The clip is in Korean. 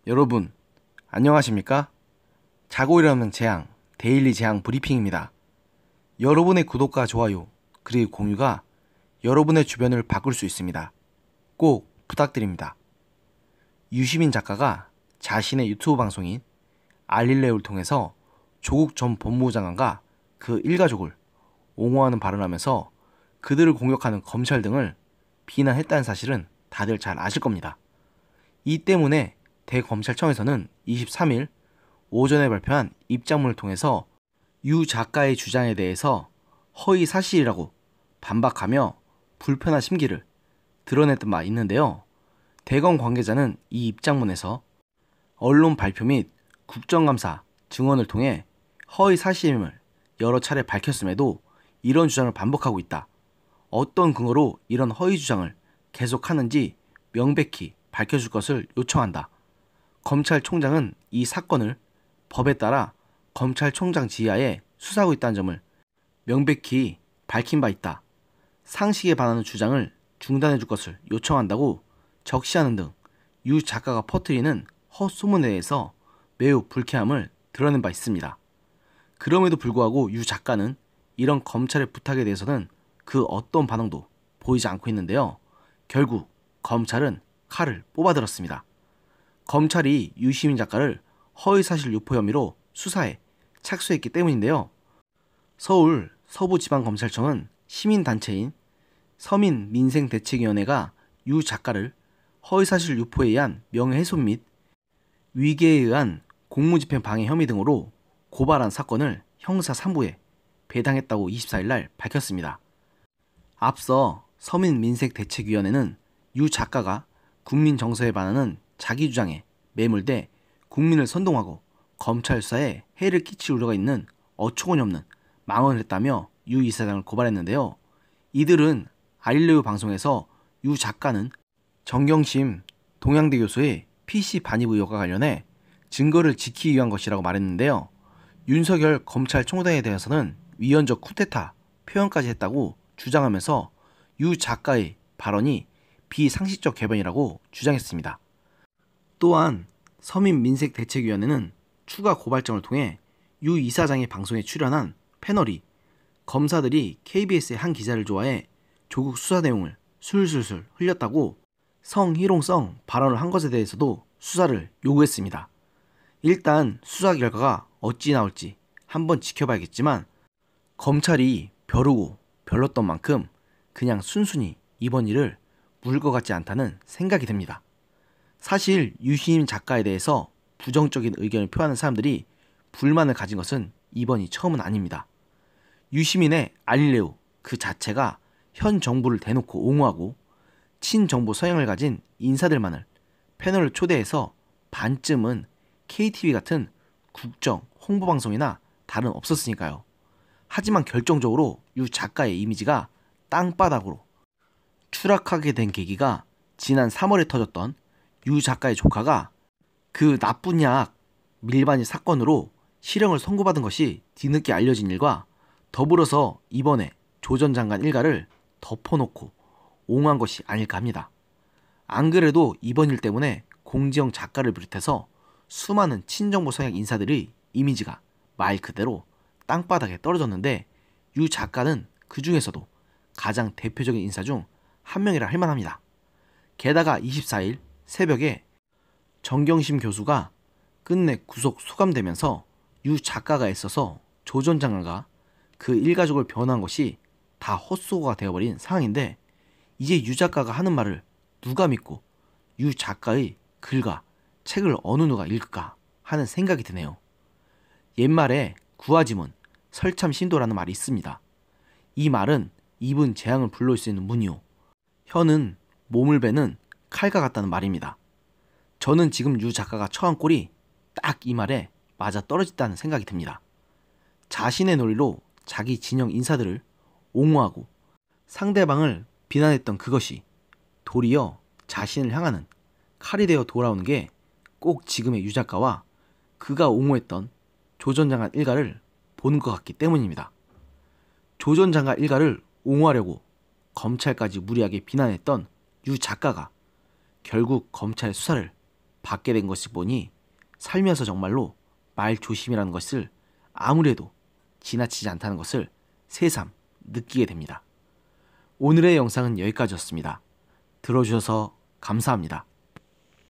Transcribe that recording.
여러분, 안녕하십니까? 자고 일어나는 재앙, 데일리 재앙 브리핑입니다. 여러분의 구독과 좋아요, 그리고 공유가 여러분의 주변을 바꿀 수 있습니다. 꼭 부탁드립니다. 유시민 작가가 자신의 유튜브 방송인 알릴레오를 통해서 조국 전 법무부 장관과 그 일가족을 옹호하는 발언을 하면서 그들을 공격하는 검찰 등을 비난했다는 사실은 다들 잘 아실 겁니다. 이 때문에 대검찰청에서는 23일 오전에 발표한 입장문을 통해서 유 작가의 주장에 대해서 허위 사실이라고 반박하며 불편한 심기를 드러냈던 바 있는데요. 대검 관계자는 이 입장문에서 언론 발표 및 국정감사 증언을 통해 허위 사실임을 여러 차례 밝혔음에도 이런 주장을 반복하고 있다. 어떤 근거로 이런 허위 주장을 계속하는지 명백히 밝혀줄 것을 요청한다. 검찰총장은 이 사건을 법에 따라 검찰총장 지휘하에 수사하고 있다는 점을 명백히 밝힌 바 있다. 상식에 반하는 주장을 중단해 줄 것을 요청한다고 적시하는 등 유 작가가 퍼뜨리는 헛소문에 대해서 매우 불쾌함을 드러낸 바 있습니다. 그럼에도 불구하고 유 작가는 이런 검찰의 부탁에 대해서는 그 어떤 반응도 보이지 않고 있는데요. 결국 검찰은 칼을 뽑아들었습니다. 검찰이 유시민 작가를 허위사실 유포 혐의로 수사에 착수했기 때문인데요. 서울 서부지방검찰청은 시민단체인 서민민생대책위원회가 유 작가를 허위사실 유포에 의한 명예훼손 및 위계에 의한 공무집행 방해 혐의 등으로 고발한 사건을 형사 3부에 배당했다고 24일 날 밝혔습니다. 앞서 서민민생대책위원회는 유 작가가 국민 정서에 반하는 자기 주장에 매몰돼 국민을 선동하고 검찰 수사에 해를 끼칠 우려가 있는 어처구니 없는 망언을 했다며 유 이사장을 고발했는데요. 이들은 알릴레오 방송에서 유 작가는 정경심 동양대 교수의 PC 반입 의혹과 관련해 증거를 지키기 위한 것이라고 말했는데요. 윤석열 검찰총장에 대해서는 위헌적 쿠데타 표현까지 했다고 주장하면서 유 작가의 발언이 비상식적 궤변이라고 주장했습니다. 또한 서민민생대책위원회는 추가 고발장을 통해 유 이사장의 방송에 출연한 패널이 검사들이 KBS의 한 기자를 좋아해 조국 수사 내용을 술술술 흘렸다고 성희롱성 발언을 한 것에 대해서도 수사를 요구했습니다. 일단 수사 결과가 어찌 나올지 한번 지켜봐야겠지만 검찰이 벼르고 별렀던 만큼 그냥 순순히 이번 일을 물 것 같지 않다는 생각이 듭니다. 사실 유시민 작가에 대해서 부정적인 의견을 표하는 사람들이 불만을 가진 것은 이번이 처음은 아닙니다. 유시민의 알릴레오 그 자체가 현 정부를 대놓고 옹호하고 친정부 성향을 가진 인사들만을 패널을 초대해서 반쯤은 KTV 같은 국정 홍보방송이나 다름없었으니까요. 하지만 결정적으로 유 작가의 이미지가 땅바닥으로 추락하게 된 계기가 지난 3월에 터졌던 유 작가의 조카가 그 나쁜 약 밀반입 사건으로 실형을 선고받은 것이 뒤늦게 알려진 일과 더불어서 이번에 조 전 장관 일가를 덮어놓고 옹호한 것이 아닐까 합니다. 안 그래도 이번 일 때문에 공지영 작가를 비롯해서 수많은 친정부 성향 인사들의 이미지가 말 그대로 땅바닥에 떨어졌는데 유 작가는 그 중에서도 가장 대표적인 인사 중 한 명이라 할 만합니다. 게다가 24일 새벽에 정경심 교수가 끝내 구속 수감되면서 유 작가가 애써서 조 전 장관과 그 일가족을 변호한 것이 다 헛수고가 되어버린 상황인데 이제 유 작가가 하는 말을 누가 믿고 유 작가의 글과 책을 어느 누가 읽을까 하는 생각이 드네요. 옛말에 구하지문 설참신도라는 말이 있습니다. 이 말은 입은 재앙을 불러올 수 있는 문이요 혀는 몸을 베는 칼과 같다는 말입니다. 저는 지금 유 작가가 처한 꼴이 딱 이 말에 맞아 떨어졌다는 생각이 듭니다. 자신의 논리로 자기 진영 인사들을 옹호하고 상대방을 비난했던 그것이 도리어 자신을 향하는 칼이 되어 돌아오는 게 꼭 지금의 유 작가와 그가 옹호했던 조 전 장관 일가를 보는 것 같기 때문입니다. 조 전 장관 일가를 옹호하려고 검찰까지 무리하게 비난했던 유 작가가 결국 검찰의 수사를 받게 된 것을 보니 살면서 정말로 말 조심이라는 것을 아무래도 지나치지 않다는 것을 새삼 느끼게 됩니다. 오늘의 영상은 여기까지였습니다. 들어주셔서 감사합니다.